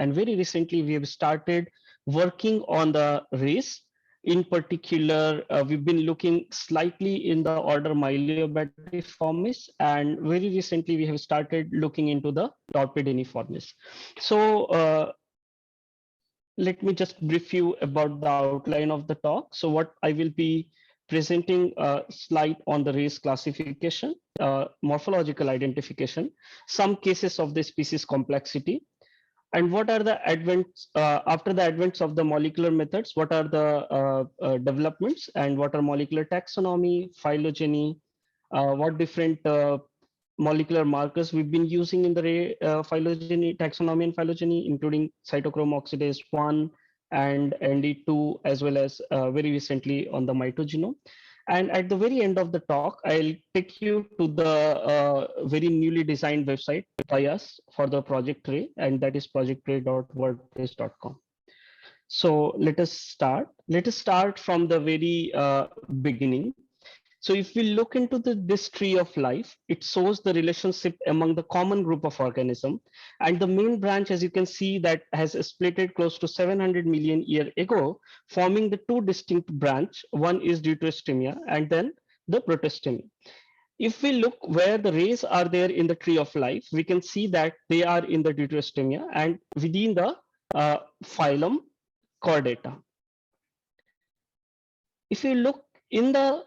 And very recently, we have started working on the race. In particular, we've been looking slightly in the order Myliobatiformes, and very recently we have started looking into the Torpediniformes. So let me just brief you about the outline of the talk. So what I will be presenting a slide on the race classification, morphological identification, some cases of the species complexity, and what are the advents after the advents of the molecular methods, what are the developments, and what are molecular taxonomy, phylogeny, what different molecular markers we've been using in the phylogeny, taxonomy and phylogeny, including cytochrome oxidase 1 and ND2, as well as very recently on the mitogenome. And at the very end of the talk, I'll take you to the very newly designed website by us for the Project Ray, and that is projectray.wordpress.com. So let us start. Let us start from the very beginning. So if we look into this tree of life, it shows the relationship among the common group of organism. And the main branch, as you can see, that has splitted close to 700 million years ago, forming the two distinct branch. One is deuterostemia and then the protostemia. If we look where the rays are there in the tree of life, we can see that they are in the deuterostemia and within the phylum Chordata. If you look in the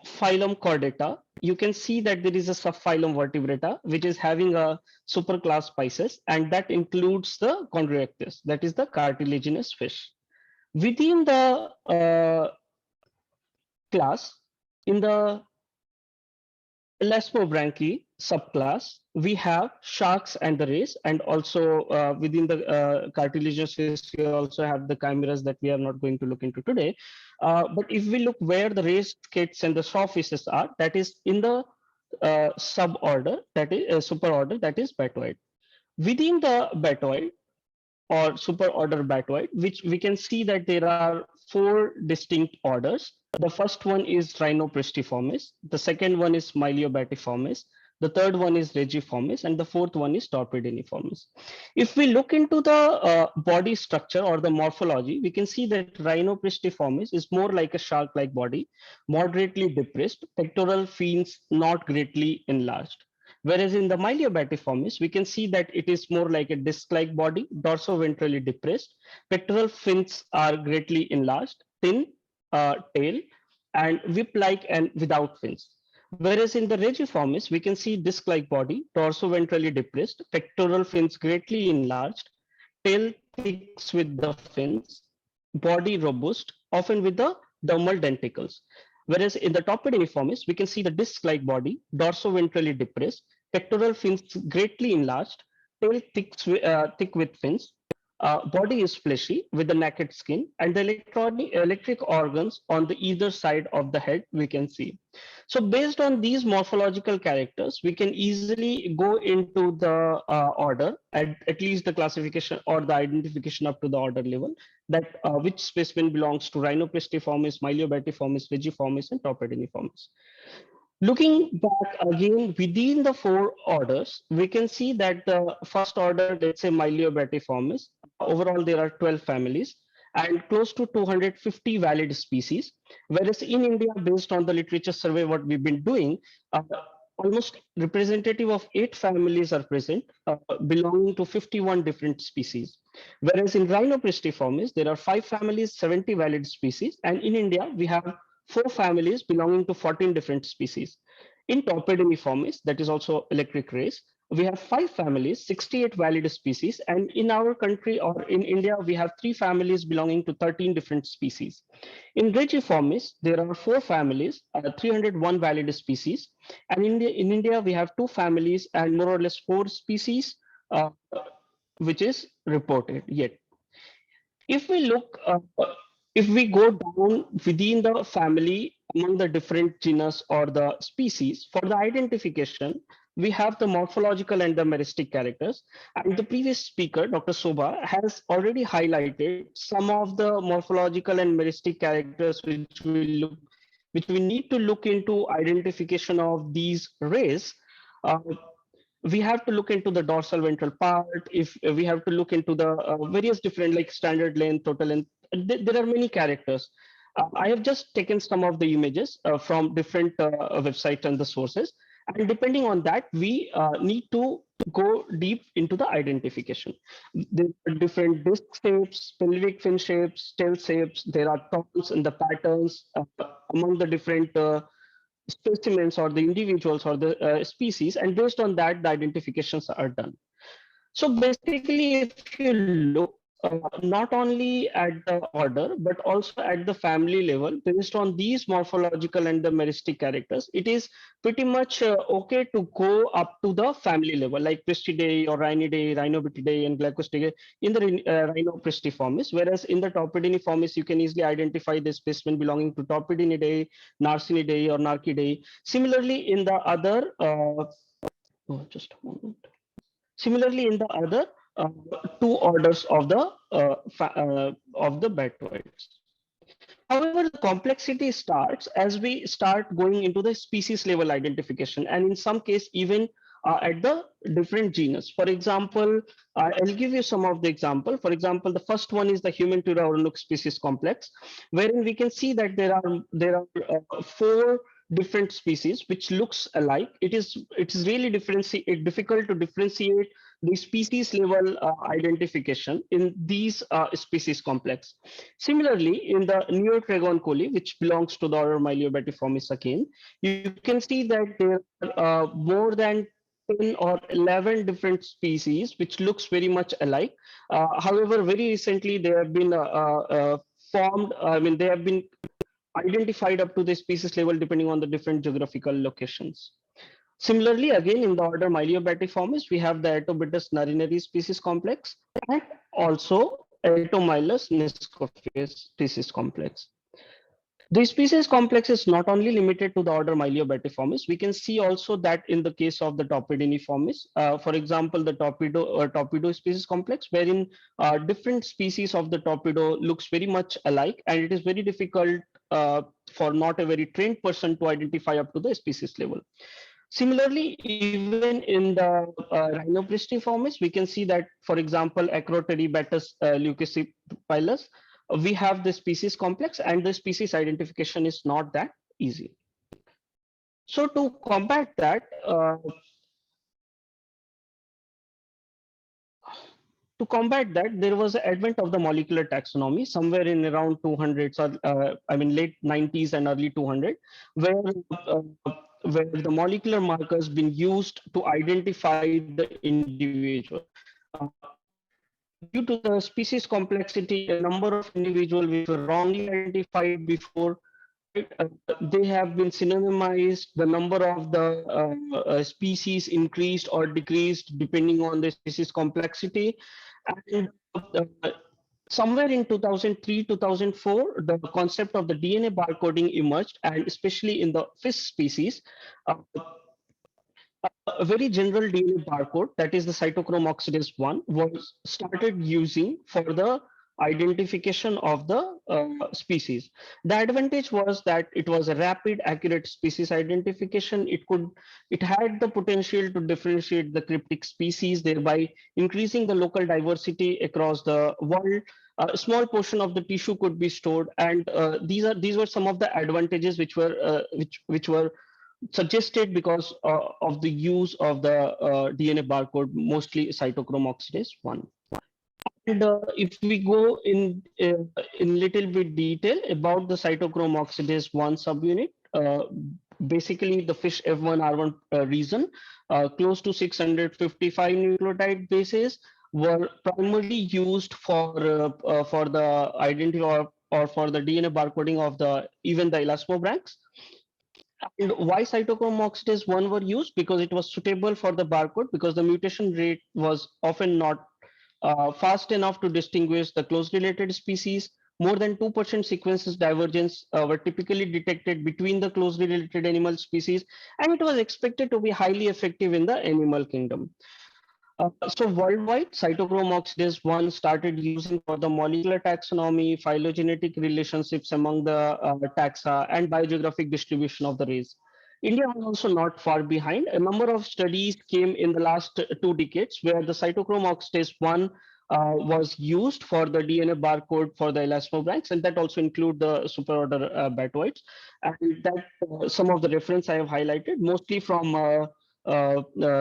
phylum Chordata, you can see that there is a subphylum Vertebrata, which is having a superclass Pisces, and that includes the Chondrioctes, that is the cartilaginous fish. Within the class, in the Elasmobranchi subclass, we have sharks and the rays, and also within the cartilaginous fish, we also have the chimeras that we are not going to look into today. But if we look where the rays, skates, and the shawfishes are, that is in the suborder, that is superorder, that is Batoid. Within the Batoid or superorder Batoid, which we can see that there are 4 distinct orders. The first one is Rhinopristiformes, the second one is Myliobatiformes, the third one is Regiformes, and the fourth one is Torpediniformes. If we look into the body structure or the morphology, we can see that Rhinopristiformes is more like a shark-like body, moderately depressed, pectoral fins not greatly enlarged. Whereas in the Myliobatiformes, we can see that it is more like a disc-like body, dorso-ventrally depressed, pectoral fins are greatly enlarged, thin tail, and whip-like and without fins. Whereas in the Regiformes, we can see disc-like body, dorso-ventrally depressed, pectoral fins greatly enlarged, tail thick with the fins, body robust, often with the dermal denticles. Whereas in the Torpediniformes, we can see the disc-like body, dorso-ventrally depressed, pectoral fins greatly enlarged, tail thick with fins, body is fleshy with the naked skin, and the electric organs on the either side of the head we can see. So based on these morphological characters, we can easily go into the order, at least the classification or the identification up to the order level, that which specimen belongs to Rhinopristiformes, Myliobatiformes, Regiformes, and Torpediniformes. Looking back again within the 4 orders, we can see that the first order, let's say Myliobatiformes, overall there are 12 families and close to 250 valid species. Whereas in India, based on the literature survey, what we've been doing, almost representative of 8 families are present, belonging to 51 different species. Whereas in Rhinopristiformes, there are 5 families, 70 valid species, and in India, we have 4 families belonging to 14 different species. In Torpediniformes, that is also electric rays, we have 5 families, 68 valid species, and in our country or in India, we have 3 families belonging to 13 different species. In Regiformes, there are 4 families, 301 valid species, and in India, we have 2 families and more or less 4 species, which is reported yet. If we look, if we go down within the family among the different genus or the species, for the identification, we have the morphological and the meristic characters. And the previous speaker, Dr. Sobha, has already highlighted some of the morphological and meristic characters which we need to look into identification of these rays. we have to look into the dorsal ventral part. If we have to look into the various different like standard length, total length, there are many characters. I have just taken some of the images from different websites and the sources, and depending on that, we need to go deep into the identification. There are different disc shapes, pelvic fin shapes, tail shapes. There are tones and the patterns among the different specimens or the individuals or the species, and based on that, the identifications are done. So basically, if you look not only at the order, but also at the family level, based on these morphological and the meristic characters, it is pretty much okay to go up to the family level, like Pristidae or Rhinidae, Rhinobitidae, and Glycosidae in the Rhinopristiformis. Whereas in the Torpediniformis, you can easily identify the specimen belonging to Torpedinidae, Narcinidae, or Narcidae. Similarly, in the other, just a moment. Similarly, in the other two orders of the Batoids. However, the complexity starts as we start going into the species level identification, and in some case, even at the different genus. For example, I'll give you some of the example. For example, the first one is the human Turaornook species complex, wherein we can see that there are four different species which looks alike. It is really difficult to differentiate the species level identification in these species complex. Similarly, in the Neotragon coli, which belongs to the order Myliobatiformis again, you can see that there are more than 10 or 11 different species which looks very much alike. However, very recently they have been formed, they have been identified up to the species level depending on the different geographical locations. Similarly, again in the order Myliobatiformis, we have the Atobitus narinari species complex and also Atomylus niscophaeus species complex. The species complex is not only limited to the order Myliobatiformis. We can see also that in the case of the Torpediniformes, for example, the torpedo species complex, wherein different species of the torpedo looks very much alike, and it is very difficult for not a very trained person to identify up to the species level. Similarly, even in the Rhinopristiformis, we can see that, for example, Acroteribatus leucopilus, we have the species complex, and the species identification is not that easy. So to combat that, there was an advent of the molecular taxonomy somewhere in around 200s, or late 90s and early 200, uh, where the molecular markers been used to identify the individual. Uh, Due to the species complexity, a number of individuals which were wrongly identified before, right, they have been synonymized. The number of the species increased or decreased depending on the species complexity. And somewhere in 2003, 2004, the concept of the DNA barcoding emerged, and especially in the fish species, uh, a very general DNA barcode, that is the cytochrome oxidase 1, was started using for the identification of the species. The advantage was that it was a rapid, accurate species identification. It had the potential to differentiate the cryptic species, thereby increasing the local diversity across the world. A small portion of the tissue could be stored, and these were some of the advantages which were suggested because of the use of the DNA barcode, mostly cytochrome oxidase 1. And if we go in little bit detail about the cytochrome oxidase 1 subunit, basically the fish F1R1 region, close to 655 nucleotide bases were primarily used for the identity or for the DNA barcoding of the even the elasmobranchs. And why cytochrome oxidase 1 were used? Because it was suitable for the barcode, because the mutation rate was often not fast enough to distinguish the close related species. More than 2% sequences divergence were typically detected between the closely related animal species, and it was expected to be highly effective in the animal kingdom. So worldwide, cytochrome oxidase 1 started using for the molecular taxonomy, phylogenetic relationships among the taxa, and biogeographic distribution of the rays. India was also not far behind. A number of studies came in the last 2 decades where the cytochrome oxidase 1 was used for the DNA barcode for the elasmobranchs, and that also include the superorder batoids. And that some of the reference I have highlighted, mostly from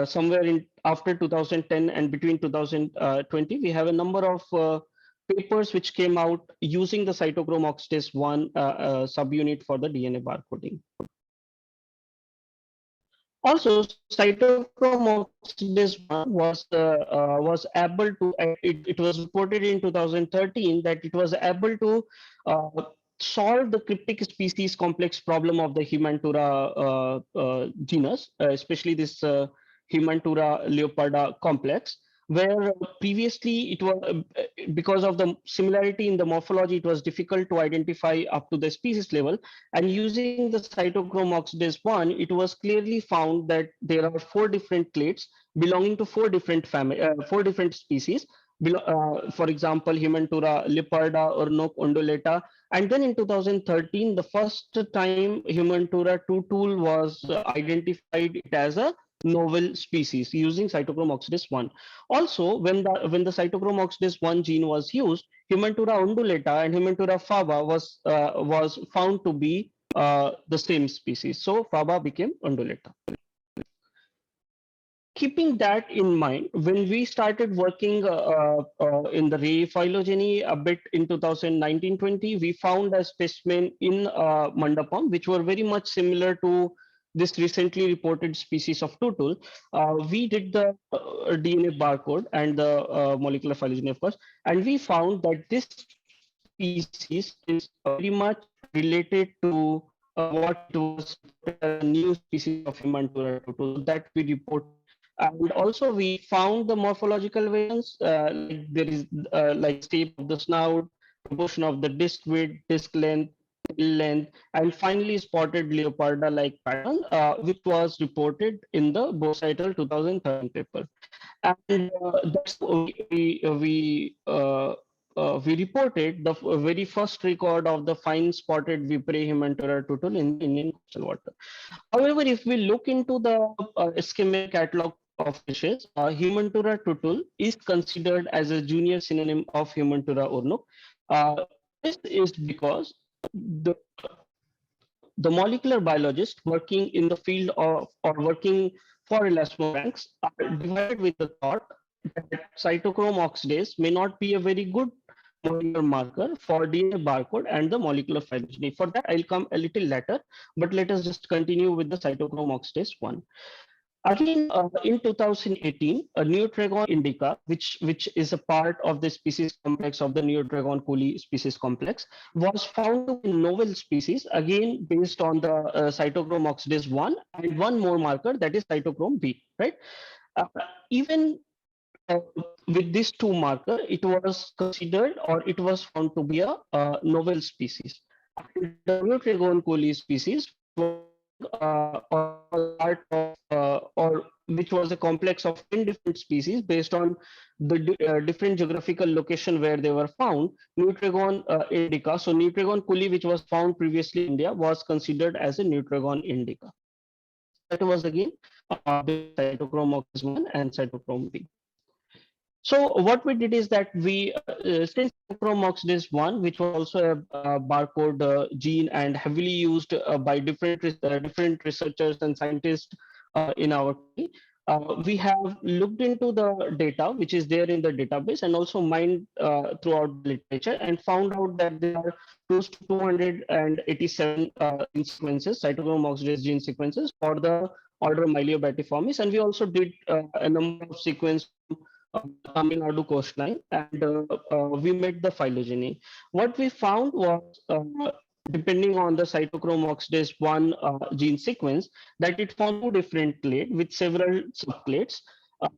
somewhere in after 2010 and between 2020, we have a number of papers which came out using the cytochrome oxidase 1 subunit for the DNA barcoding. Also, cytochrome oxidase 1 was able to it was reported in 2013 that it was able to uh, solve the cryptic species complex problem of the Himantura genus, especially this Himantura leoparda complex, where previously it was because of the similarity in the morphology, it was difficult to identify up to the species level. And using the cytochrome oxidase 1, it was clearly found that there are 4 different clades belonging to 4 different species. For example, Himantura leoparda or Noc undulata. And then in 2013, the first time Himantura tutul was identified it as a novel species using cytochrome oxidase 1. Also, when the cytochrome oxidase 1 gene was used, Himantura undulata and Himantura faba was found to be the same species. So faba became undulata. Keeping that in mind, when we started working in the ray phylogeny a bit in 2019-20, we found a specimen in Mandapam, which were very much similar to this recently reported species of tutul. We did the DNA barcode and the molecular phylogeny, of course, and we found that this species is very much related to what was a new species of Himantura tutul that we reported. And also we found the morphological variants, like there is like shape of the snout, proportion of the disc width, disc length, tail length, and finally spotted leoparda-like pattern, which was reported in the Bocital 2013 paper. And that's we reported the very first record of the fine spotted Vipere Himantura tutul in the Indian coastal water. However, if we look into the schematic catalog of fishes, Himantura tutul is considered as a junior synonym of Himantura urnuk. This is because the the molecular biologists working in the field of or working for elasmobranchs are divided with the thought that cytochrome oxidase may not be a very good molecular marker for DNA barcode and the molecular phylogeny. For that, I'll come a little later, but let us just continue with the cytochrome oxidase 1. Again, in 2018, a Neotragon indica, which is a part of the species complex of the Neotragon coli species complex, was found to be novel species, again based on the cytochrome oxidase 1 and one more marker, that is cytochrome B, right? Uh, Even with these two markers, it was considered or it was found to be a novel species. And the Neotragon coli species, which was or part of or which was a complex of 10 different species based on the different geographical location where they were found. Nutragon indica, so Nutragon coli, which was found previously in India, was considered as a Nutragon indica. That was again cytochrome oxidase 1 and cytochrome B. So what we did is that we since cytochrome oxidase 1, which was also a barcode gene and heavily used by different researchers and scientists in our country, we have looked into the data which is there in the database and also mined throughout the literature and found out that there are close to 287 gene sequences, cytochrome oxidase gene sequences for the order Myliobatiformes, and we also did a number of sequence Tamil Nadu coastline, and we made the phylogeny. What we found was, depending on the cytochrome oxidase 1 gene sequence, that it found 2 different clades with several subclades. Uh,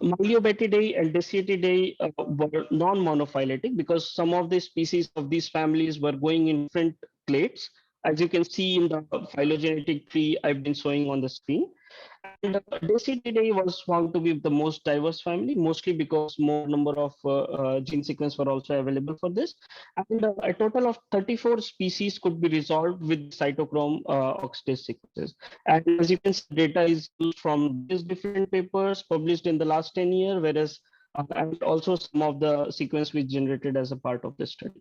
Myliobatidae and Deciatidae were non-monophyletic because some of the species of these families were going in different clades, as you can see in the phylogenetic tree I've been showing on the screen. And Decididae was found to be the most diverse family, mostly because more number of gene sequence were also available for this. And a total of 34 species could be resolved with cytochrome oxidase sequences. And as you can see, data is used from various different papers published in the last 10 years, whereas and also some of the sequence we generated as a part of the study.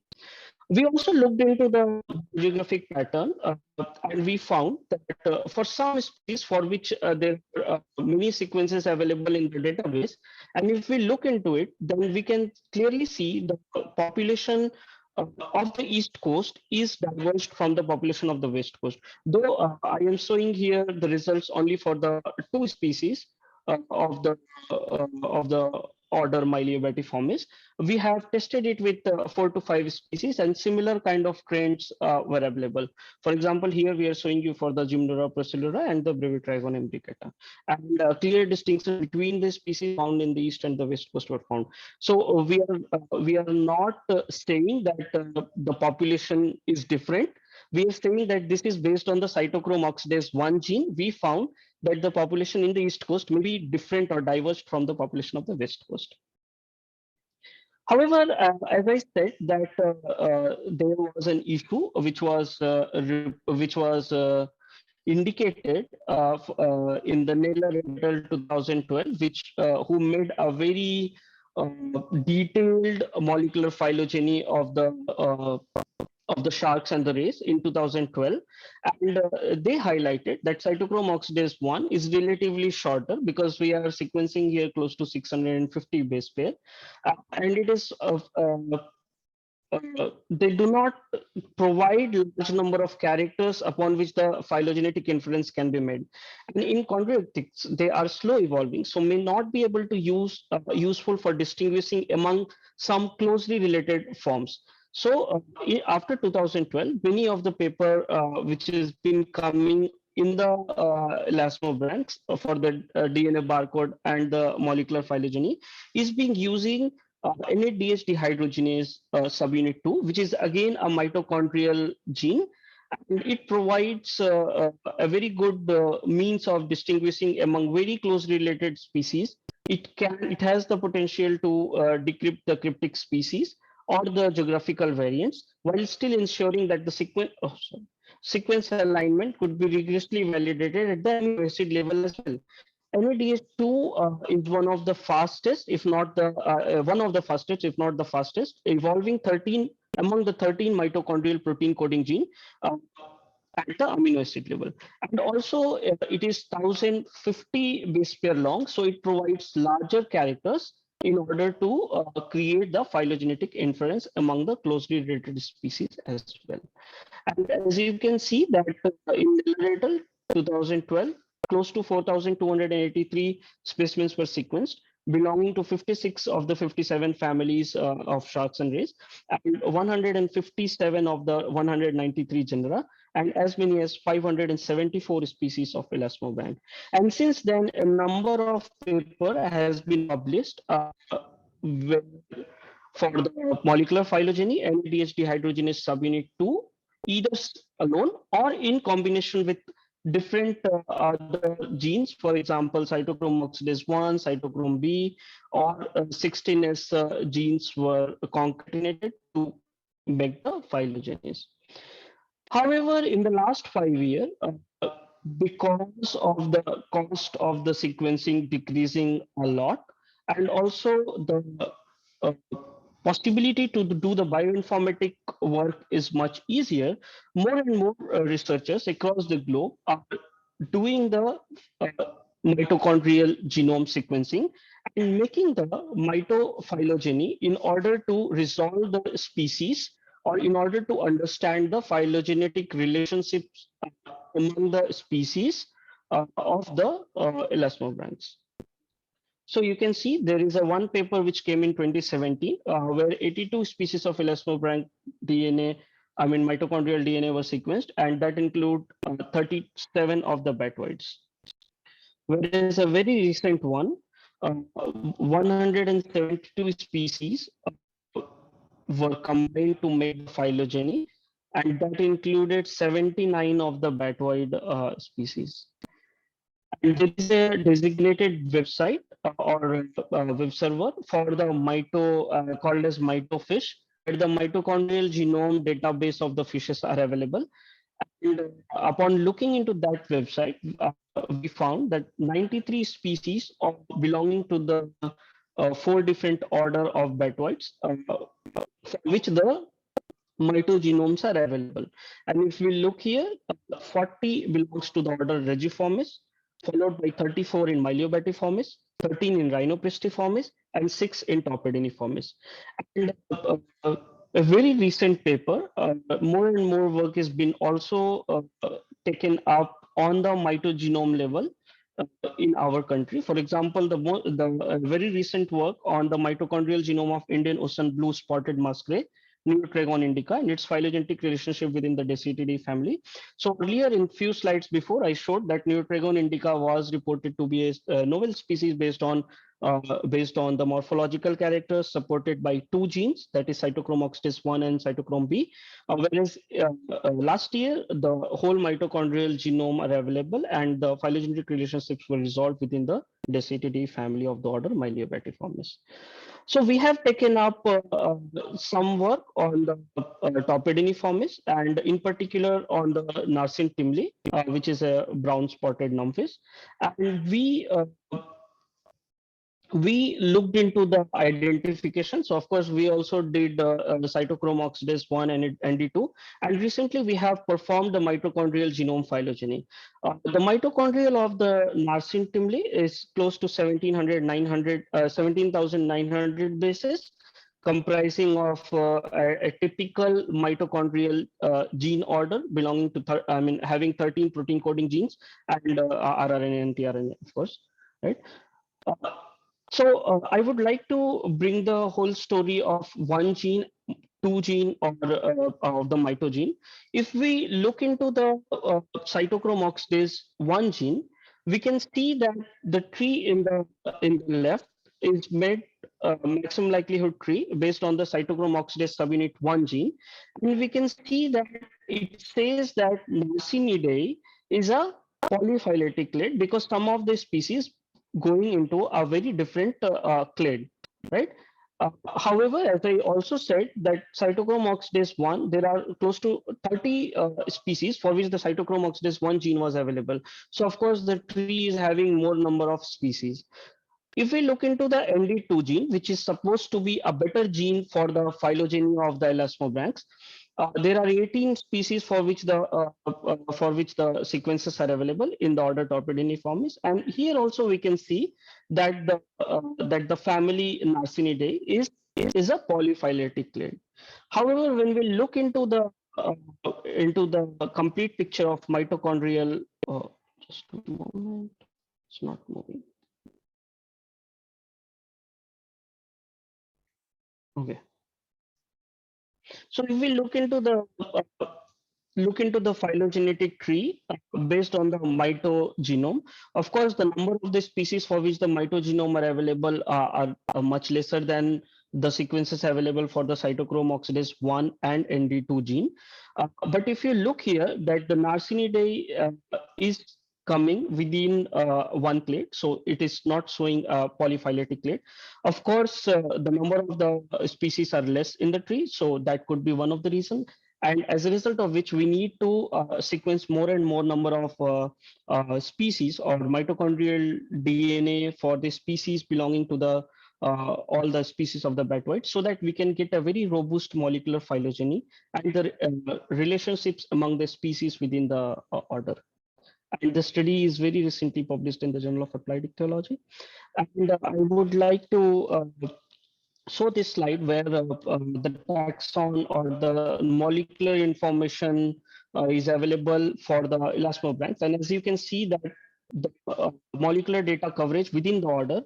We also looked into the geographic pattern, and we found that for some species for which there are many sequences available in the database, and if we look into it, then we can clearly see the population of the East Coast is diverged from the population of the West Coast. Though I am showing here the results only for the two species of the order Myliobatiformes. We have tested it with 4 to 5 species, and similar kind of trends were available. For example, here we are showing you for the Gymnora procellura and the Brevitragon imbricata, and clear distinction between the species found in the east and the west coast were found. So we are not saying that the population is different. We are saying that this is based on the cytochrome oxidase 1 gene. We found that the population in the east coast may be different or diverged from the population of the west coast. However, as I said, that there was an issue which was indicated in the Naylor et al. 2012, which who made a very detailed molecular phylogeny of the sharks and the rays in 2012, and they highlighted that cytochrome oxidase 1 is relatively shorter because we are sequencing here close to 650 base pair, and it is they do not provide large number of characters upon which the phylogenetic inference can be made. And in chondrioctics, they are slow evolving, so may not be able to use useful for distinguishing among some closely related forms. So after 2012, many of the paper which has been coming in the elasmobranchs for the DNA barcode and the molecular phylogeny is being using NADH dehydrogenase subunit 2, which is again a mitochondrial gene, and it provides a very good means of distinguishing among very closely related species. It has the potential to decrypt the cryptic species or the geographical variants, while still ensuring that the sequence alignment could be rigorously validated at the amino acid level as well. NADH2 is one of the fastest, if not the one of the fastest, if not the fastest, evolving 13 among the 13 mitochondrial protein coding gene uh, at the amino acid level. And also, it is 1050 base pair long, so it provides larger characters in order to create the phylogenetic inference among the closely related species as well. And as you can see that in Laretal 2012, close to 4,283 specimens were sequenced, belonging to 56 of the 57 families of sharks and rays, and 157 of the 193 genera, and as many as 574 species of elasmobranch. And since then, a number of paper has been published for the molecular phylogeny, NADH dehydrogenase subunit 2, either alone or in combination with different other genes, for example, cytochrome oxidase 1, cytochrome B, or 16S genes were concatenated to make the phylogenase. However, in the last 5 years, because of the cost of the sequencing decreasing a lot, and also the uh, possibility to do the bioinformatic work is much easier, more and more researchers across the globe are doing the uh, mitochondrial genome sequencing and making the mitophylogeny in order to resolve the species or in order to understand the phylogenetic relationships among the species of the elasmobranchs. So you can see there is a one paper which came in 2017 where 82 species of elasmobranch DNA, I mean mitochondrial DNA was sequenced, and that include 37 of the batoids. Whereas a very recent one, 172 species were combined to make the phylogeny, and that included 79 of the batoid species. And there is a designated website or web server for the called as mitofish, where the mitochondrial genome database of the fishes are available. And upon looking into that website, we found that 93 species of belonging to the four different order of batwoids, for which the mitogenomes are available. And if we look here, 40 belongs to the order Regiformis, followed by 34 in Myliobatiformis, 13 in Rhinopristiformis, and 6 in Torpediniformes. And a very recent paper, more and more work has been also taken up on the mitogenome level uh, in our country. For example, the very recent work on the mitochondrial genome of Indian Ocean blue spotted muskrat, Neotragon indica, and its phylogenetic relationship within the Decididae family. So earlier, in few slides before, I showed that Neotragon indica was reported to be a novel species based on the morphological characters supported by two genes, that is cytochrome oxidase 1 and cytochrome B. Whereas last year, the whole mitochondrial genome are available and the phylogenetic relationships were resolved within the Decididae family of the order Myliobatiformes. So we have taken up some work on the Torpediniformes and in particular on the Narsin timli, which is a brown spotted numphish. And we looked into the identification. So of course, we also did the cytochrome oxidase 1 and ND2. And recently we have performed the mitochondrial genome phylogeny. The mitochondrial of the Narsin timli is close to 17,900 bases, comprising of a typical mitochondrial gene order belonging to, having 13 protein coding genes and rRNA and tRNA, of course, right? Uh, so I would like to bring the whole story of one gene, two gene, or of the mitogene. If we look into the cytochrome oxidase one gene, we can see that the tree in the left is made maximum likelihood tree based on the cytochrome oxidase subunit one gene, and we can see that it says that Narcinidae is a polyphyletic clade because some of the species going into a very different clade, right? However, as I also said, that cytochrome oxidase 1, there are close to 30 species for which the cytochrome oxidase 1 gene was available. So, of course, the tree is having more number of species. If we look into the ND2 gene, which is supposed to be a better gene for the phylogeny of the elasmobranchs, there are 18 species for which the sequences are available in the order Torpediniformes, and here also we can see that the family Narcinidae is a polyphyletic clade. However, when we look into the complete picture of mitochondrial, just a moment, it's not moving. Okay. So if we look into the phylogenetic tree based on the mitogenome, of course, the number of the species for which the mitogenome are available are much lesser than the sequences available for the cytochrome oxidase 1 and ND2 gene. But if you look here, that the Narcinidae is coming within one clade, so it is not showing a polyphyletic clade. Of course, the number of the species are less in the tree, so that could be one of the reasons. And as a result of which, we need to sequence more and more number of species or mitochondrial DNA for the species belonging to the all the species of the batwoid, so that we can get a very robust molecular phylogeny and the relationships among the species within the order. And the study is very recently published in the Journal of Applied Ichthyology. And I would like to show this slide where the taxon or the molecular information is available for the elasmobranchs. And as you can see that the molecular data coverage within the order,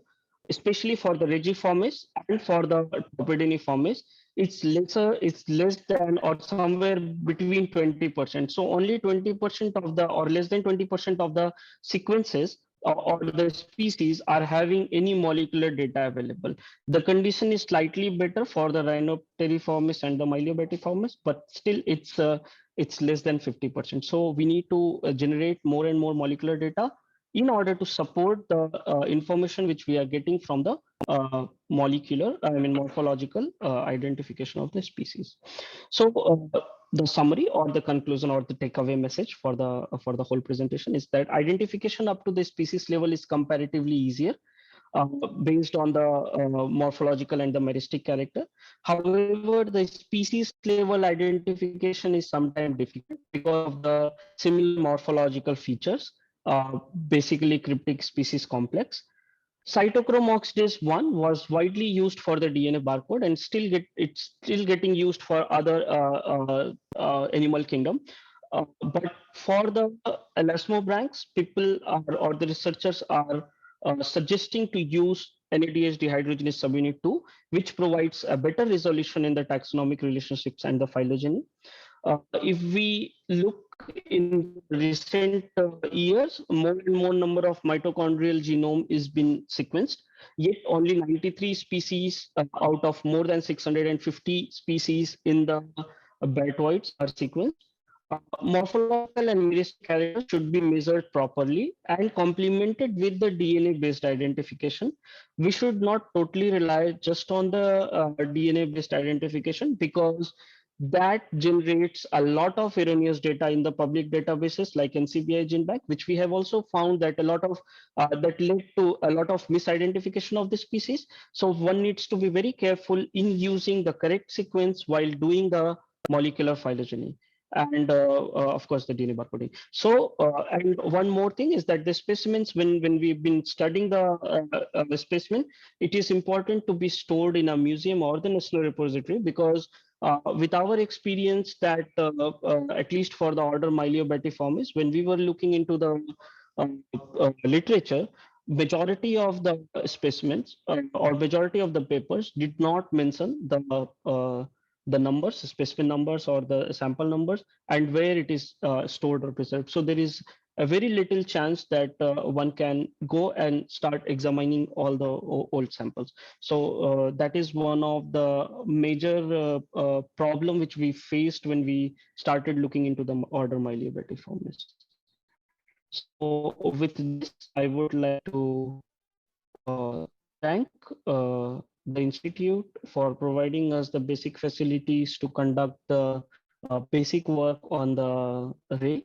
especially for the Regiformes and for the Torpediniformes, it's less than or somewhere between 20%. So only 20% of the or less than 20% of the sequences or the species are having any molecular data available. The condition is slightly better for the Rhinopteriformis and the Myliobatiformis, but still it's less than 50%. So we need to generate more and more molecular data in order to support the information which we are getting from the morphological identification of the species. So the summary or the conclusion or the takeaway message for the whole presentation is that identification up to the species level is comparatively easier based on the morphological and the meristic character. However, the species level identification is sometimes difficult because of the similar morphological features, basically cryptic species complex. Cytochrome oxidase 1 was widely used for the DNA barcode and it's still getting used for other animal kingdom. But for the elasmobranchs, people are, or the researchers are suggesting to use NADH dehydrogenase subunit 2, which provides a better resolution in the taxonomic relationships and the phylogeny. If we look in recent years, more and more number of mitochondrial genome is been sequenced, yet only 93 species out of more than 650 species in the Bertoids are sequenced. Morphological and meristic characters should be measured properly and complemented with the DNA-based identification. We should not totally rely just on the DNA-based identification because that generates a lot of erroneous data in the public databases like NCBI GenBank, which we have also found that a lot of that led to a lot of misidentification of the species. So one needs to be very careful in using the correct sequence while doing the molecular phylogeny and of course the DNA barcoding. So and one more thing is that the specimens, when we've been studying the specimen, it is important to be stored in a museum or the national repository because with our experience that at least for the order Myliobatiformes, when we were looking into the literature, majority of the specimens or majority of the papers did not mention the numbers, specimen numbers or the sample numbers, and where it is stored or preserved. So there is a very little chance that one can go and start examining all the old samples. So that is one of the major problem which we faced when we started looking into the order Myliobatiformes. So with this, I would like to thank the institute for providing us the basic facilities to conduct the basic work on the array.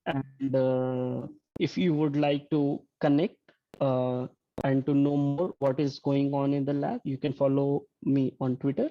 And if you would like to connect and to know more what is going on in the lab, you can follow me on Twitter